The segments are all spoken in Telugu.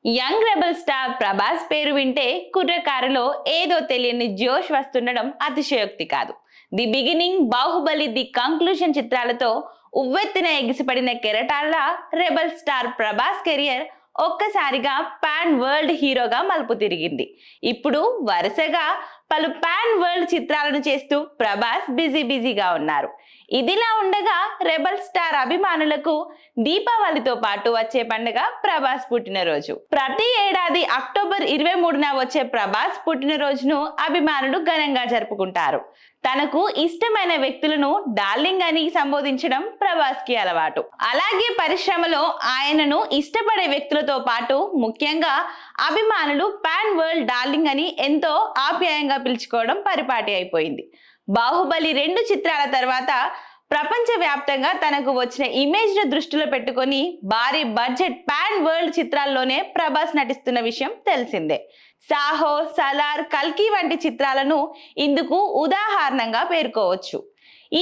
యంగ్ రెబల్ స్టార్ ప్రభాస్ పేరు వింటే కుర్రకారులో ఏదో తెలియని జోష్ వస్తుండడం అతిశయోక్తి కాదు. The beginning, Baahubali, the conclusion చిత్రాలతో ఉవ్వెత్తున ఎగిసిపడిన కెరటాల రెబల్ స్టార్ ప్రభాస్ కెరియర్ ఒక్కసారిగా పాన్ వరల్డ్ హీరోగా మలుపు తిరిగింది. ఇప్పుడు వరుసగా పలు పాన్ వరల్డ్ చిత్రాలను చేస్తూ ప్రభాస్ బిజీగా ఉన్నారు. ఇదిలా ఉండగా రెబల్ స్టార్ అభిమానులకు దీపావళితో పాటు వచ్చే పండుగ ప్రభాస్ పుట్టినరోజు. ప్రతి ఏడాది అక్టోబర్ 23న వచ్చే ప్రభాస్ పుట్టినరోజును అభిమానులు ఘనంగా జరుపుకుంటారు. తనకు ఇష్టమైన వ్యక్తులను డార్లింగ్ అని సంబోధించడం ప్రభాస్ కి అలవాటు. అలాగే పరిశ్రమలో ఆయనను ఇష్టపడే వ్యక్తులతో పాటు ముఖ్యంగా అభిమానులు పాన్ వరల్డ్ డార్లింగ్ అని ఎంతో ఆప్యాయంగా పిలుచుకోవడం పరిపాటి అయిపోయింది. బాహుబలి 2 చిత్రాల తర్వాత ప్రపంచ వ్యాప్తంగా తనకు వచ్చిన ఇమేజ్ ను దృష్టిలో పెట్టుకొని భారీ బడ్జెట్ పాన్ వరల్డ్ చిత్రాల్లోనే ప్రభాస్ నటిస్తున్న విషయం తెలిసిందే. సాహో, సలార్, కల్కి వంటి చిత్రాలను ఇందుకు ఉదాహరణంగా పేర్కోవచ్చు.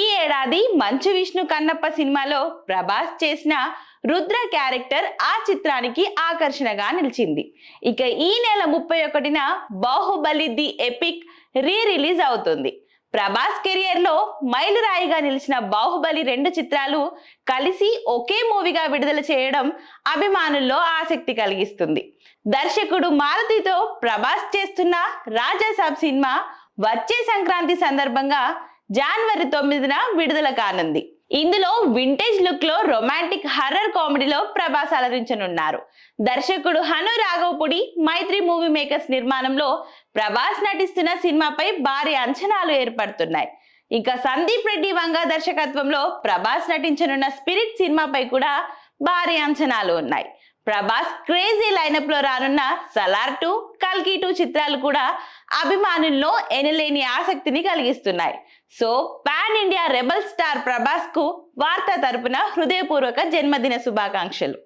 ఈ ఏడాది మంచు విష్ణు కన్నప్ప సినిమాలో ప్రభాస్ చేసిన రుద్ర క్యారెక్టర్ ఆ చిత్రానికి ఆకర్షణగా నిలిచింది. ఇక ఈ నెల 31న బాహుబలి ది ఎపిక్ రిలీజ్ అవుతుంది. ప్రభాస్ కెరియర్ లో మైలురాయిగా నిలిచిన బాహుబలి 2 చిత్రాలు కలిసి ఒకే మూవీగా విడుదల చేయడం అభిమానుల్లో ఆసక్తి కలిగిస్తుంది. దర్శకుడు మారుతితో ప్రభాస్ చేస్తున్న రాజాసాబ్ సినిమా వచ్చే సంక్రాంతి సందర్భంగా జనవరి 9న విడుదల కానుంది. ఇందులో వింటేజ్ లుక్ లో రొమాంటిక్ హర్రర్ కామెడీలో ప్రభాస్ అలరించనున్నారు. దర్శకుడు హను రాఘవపుడి మైత్రి మూవీ మేకర్స్ నిర్మాణంలో ప్రభాస్ నటిస్తున్న సినిమాపై భారీ అంచనాలు ఏర్పడుతున్నాయి. ఇంకా సందీప్ రెడ్డి వంగ దర్శకత్వంలో ప్రభాస్ నటించనున్న స్పిరిట్ సినిమాపై కూడా భారీ అంచనాలు ఉన్నాయి. ప్రభాస్ క్రేజీ లైనప్ లో రానున్న సలార్ 2, కల్కి 2 చిత్రాలు కూడా అభిమానుల్లో ఎనలేని ఆసక్తిని కలిగిస్తున్నాయి. So pan India rebel star Prabhas కు వార్తా తరపున హృదయపూర్వక జన్మదిన శుభాకాంక్షలు.